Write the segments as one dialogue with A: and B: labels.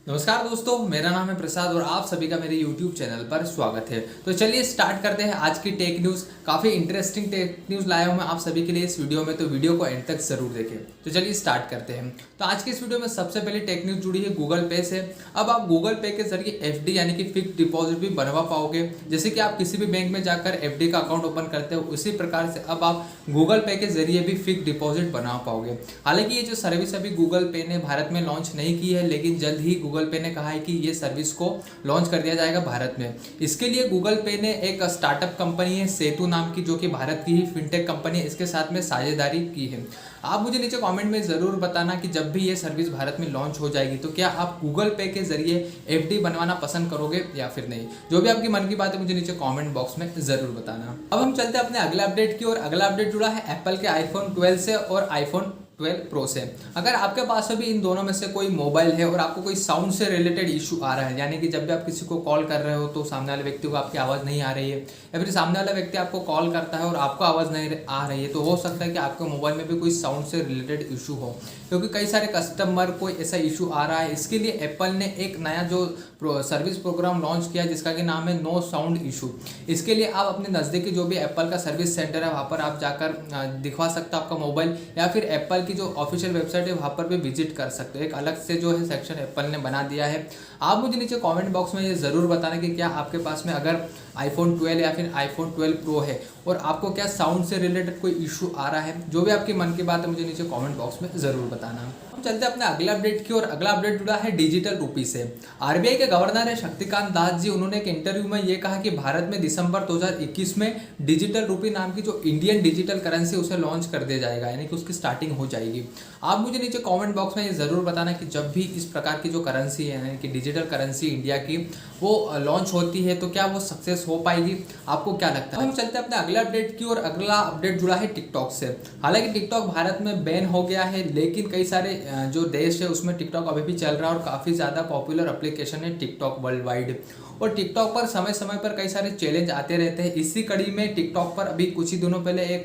A: नमस्कार दोस्तों, मेरा नाम है प्रसाद और आप सभी का मेरे YouTube चैनल पर स्वागत है। तो चलिए स्टार्ट करते हैं आज की टेक न्यूज़। काफ़ी इंटरेस्टिंग टेक न्यूज़ लाया हूं मैं आप सभी के लिए इस वीडियो में, तो वीडियो को एंड तक जरूर देखें। तो चलिए स्टार्ट करते हैं। तो आज की इस वीडियो में सबसे पहले टेक न्यूज़ जुड़ी है गूगल पे से। अब आप गूगल पे के जरिए FD यानी कि फिक्स डिपॉजिट भी बनवा पाओगे। जैसे कि आप किसी भी बैंक में जाकर FD का अकाउंट ओपन करते हो, उसी प्रकार से अब आप गूगल पे के जरिए भी फिक्स डिपॉजिट बना पाओगे। हालांकि ये जो सर्विस अभी गूगल पे ने भारत में लॉन्च नहीं की है, लेकिन जल्द ही गूगल पे ने कहा है कि ये सर्विस को लॉन्च कर दिया जाएगा भारत में। इसके लिए गूगल पे ने एक स्टार्टअप कंपनी है सेतु नाम की, जो कि भारत की ही फिनटेक कंपनी है, इसके साथ में साझेदारी की है। आप मुझे नीचे कमेंट में ज़रूर बताना कि जब भी ये सर्विस भारत में लॉन्च हो जाएगी तो क्या आप गूगल पे के जरिए FD बनवाना पसंद करोगे या फिर नहीं। जो भी आपकी मन की बात है मुझे नीचे कमेंट बॉक्स में ज़रूर बताना। अब हम चलते हैं अपने अगले अपडेट की और अगला अपडेट जुड़ा है एप्पल के iPhone 12 से और iPhone 12 Pro से। अगर आपके पास अभी इन दोनों में से कोई मोबाइल है और आपको कोई साउंड से रिलेटेड इशू आ रहा है, यानी कि जब भी आप किसी को कॉल कर रहे हो तो सामने वाले व्यक्ति को आपकी आवाज़ नहीं आ रही है, या फिर सामने वाला व्यक्ति आपको कॉल करता है और आपको आवाज़ नहीं आ रही है, तो हो सकता है कि आपके मोबाइल में भी कोई साउंड से रिलेटेड इशू हो, क्योंकि कई सारे कस्टमर को ऐसा इशू आ रहा है। इसके लिए एप्पल ने एक नया जो सर्विस प्रोग्राम लॉन्च किया जिसका कि नाम है नो साउंड इशू। इसके लिए आप अपने नज़दीकी जो भी एप्पल का सर्विस सेंटर है वहाँ पर आप जाकर दिखवा सकते हो आपका मोबाइल, या फिर एप्पल की जो ऑफिशियल वेबसाइट है वहाँ पर भी विजिट कर सकते हो। एक अलग से जो है सेक्शन एप्पल ने बना दिया है। आप मुझे नीचे कमेंट बॉक्स में ये ज़रूर बताना कि क्या आपके पास में अगर iPhone 12 या फिर iPhone 12 Pro है और आपको क्या साउंड से रिलेटेड कोई इशू आ रहा है। जो भी आपकी मन की बात है मुझे नीचे कमेंट बॉक्स में ज़रूर बताना। हम चलते हैं अपने अगले अपडेट की और अगला अपडेट जुड़ा है डिजिटल रूपी से। RBI के गवर्नर है शक्तिकांत दास जी, उन्होंने एक इंटरव्यू में ये कहा कि भारत में दिसंबर 2021 में डिजिटल रूपी नाम की जो इंडियन डिजिटल करेंसी उसे लॉन्च कर दिया जाएगा, यानी कि उसकी स्टार्टिंग हो जाएगी। आप मुझे नीचे कमेंट बॉक्स में ये ज़रूर बताना कि जब भी इस प्रकार की जो करेंसी है यानी कि डिजिटल करेंसी इंडिया की वो लॉन्च होती है तो क्या वो सक्सेस हो पाएगी, आपको क्या लगता है। हम चलते हैं अपने अगले अपडेट की और अगला अपडेट जुड़ा है टिकटॉक से। हालांकि टिकटॉक भारत में बैन हो गया है, लेकिन कई सारे जो देश है उसमें टिकटॉक अभी भी चल रहा है और काफ़ी ज़्यादा पॉपुलर एप्लीकेशन है टिकटॉक वर्ल्ड वाइड। और टिकटॉक पर समय समय पर कई सारे चैलेंज आते रहते हैं। इसी कड़ी में टिकटॉक पर अभी कुछ ही दिनों पहले एक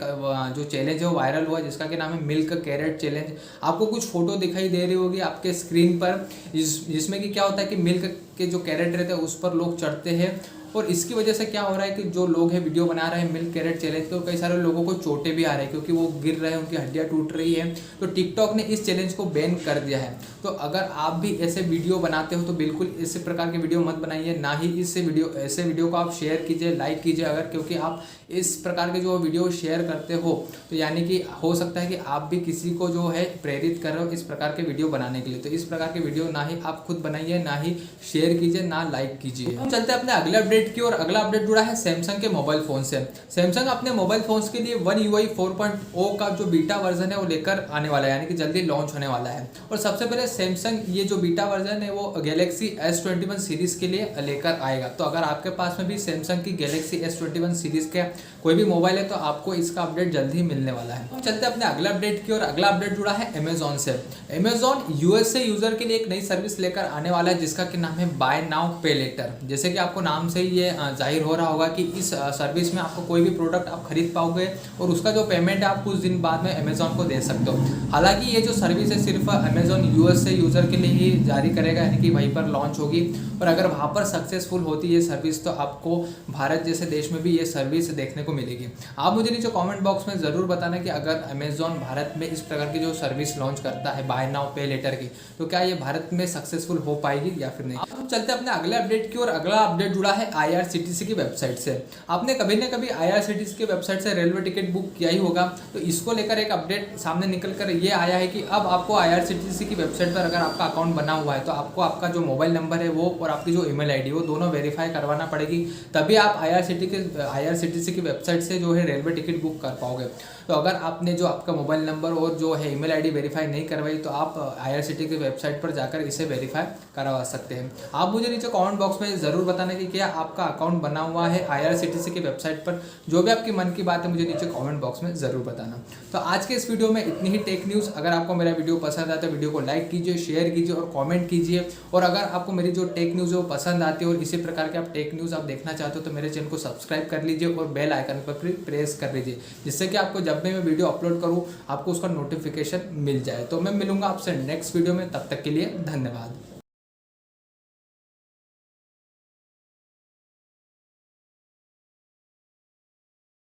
A: जो चैलेंज है वो वायरल हुआ जिसका कि नाम है मिल्क कैरेट चैलेंज। आपको कुछ फोटो दिखाई दे रही होगी आपके स्क्रीन पर, जिसमें कि क्या होता है कि मिल्क के जो कैरेट रहते हैं उस पर लोग चढ़ते हैं, और इसकी वजह से क्या हो रहा है कि जो लोग हैं वीडियो बना रहे हैं मिल्क कैरेट चैलेंज के, कई सारे लोगों को चोटें भी आ रही है क्योंकि वो गिर रहे हैं, उनकी हड्डियां टूट रही है। तो टिकटॉक ने इस चैलेंज को बैन कर दिया है। तो अगर आप भी ऐसे वीडियो बनाते हो तो बिल्कुल इस प्रकार के वीडियो मत बनाइए, ना ही ऐसे वीडियो को आप शेयर कीजिए, लाइक कीजिए। अगर क्योंकि आप इस प्रकार के जो वीडियो शेयर करते हो तो यानी कि हो सकता है कि आप भी किसी को जो है प्रेरित कर रहे हो इस प्रकार के वीडियो बनाने के लिए। तो इस प्रकार के वीडियो ना ही आप खुद बनाइए, ना ही शेयर कीजिए, ना लाइक कीजिए। हम चलते हैं अपने अगले अपडेट की और अगला अपडेट जुड़ा है सैमसंग के मोबाइल फोन से। सैमसंग अपने मोबाइल फोन्स के लिए One UI 4.0 का जो बीटा वर्जन है वो लेकर आने वाला है, यानी कि जल्दी लॉन्च होने वाला है। और सबसे पहले सैमसंग ये जो बीटा वर्जन है वो गैलेक्सी S21 सीरीज के लिए लेकर आएगा। तो अगर आपके पास में भी सैमसंग की गैलेक्सी S21 सीरीज के कोई भी मोबाइल है तो आपको इसका अपडेट जल्द ही मिलने वाला है। हम चलते हैं अपने अगले अपडेट की और अगला अपडेट जुड़ा है अमेजॉन से। अमेजॉन USA यूजर के लिए एक नई सर्विस लेकर आने वाला है जिसका कि नाम है बाय नाउ पे लेटर। जैसे कि आपको नाम से ही ये जाहिर हो रहा होगा कि इस सर्विस में आपको कोई भी प्रोडक्ट आप खरीद पाओगे और उसका जो पेमेंट है आप कुछ दिन बाद में अमेजॉन को दे सकते हो। हालांकि ये जो सर्विस है सिर्फ अमेजॉन USA यूजर के लिए ही जारी करेगा, यानी कि वहीं पर लॉन्च होगी। और अगर वहाँ पर सक्सेसफुल होती है ये सर्विस तो आपको भारत जैसे देश में भी ये सर्विस देखने को मिलेगी। आप मुझे नीचे कमेंट बॉक्स में ज़रूर बताना कि अगर अमेजॉन भारत में इस प्रकार की जो सर्विस लॉन्च करता है बाय नाउ पे लेटर की, तो क्या ये भारत में सक्सेसफुल हो पाएगी या फिर नहीं। अब चलते हैं अपने अगले अपडेट की और अगला अपडेट जुड़ा है IRCTC की वेबसाइट से। आपने कभी ना कभी IRCTC की वेबसाइट से रेलवे टिकट बुक किया ही होगा, तो इसको लेकर एक अपडेट सामने निकल कर ये आया है कि अब आपको IRCTC की वेबसाइट पर अगर आपका अकाउंट बना हुआ है तो आपको आपका जो मोबाइल नंबर है वो और आपकी जो ईमेल ID वो दोनों वेरीफाई करवाना पड़ेगी, तभी आप IRCTC की वेबसाइट से जो है रेलवे टिकट बुक कर पाओगे। तो अगर आपने जो आपका मोबाइल नंबर और जो है ईमेल ID वेरीफाई नहीं करवाई तो आप IRCTC की वेबसाइट पर जाकर इसे वेरीफाई करवा सकते हैं। आप मुझे नीचे कमेंट बॉक्स में ज़रूर बताना कि क्या आपका अकाउंट बना हुआ है IRCTC की वेबसाइट पर। जो भी आपकी मन की बात है मुझे नीचे कमेंट बॉक्स में ज़रूर बताना। तो आज के इस वीडियो में इतनी ही टेक न्यूज़। अगर आपको मेरा वीडियो पसंद आता है वीडियो को लाइक कीजिए, शेयर कीजिए और कमेंट कीजिए। और अगर आपको मेरी जो टेक न्यूज़ है वो पसंद आती है और इसी प्रकार के आप टेक न्यूज़ आप देखना चाहते हो तो मेरे चैनल को सब्सक्राइब कर लीजिए और बेल आइकन पर फिर प्रेस कर लीजिए, जिससे कि आपको जब भी मैं वीडियो अपलोड करूँ आपको उसका नोटिफिकेशन मिल जाए। तो मैं मिलूंगा आपसे नेक्स्ट वीडियो में, तब तक के लिए धन्यवाद।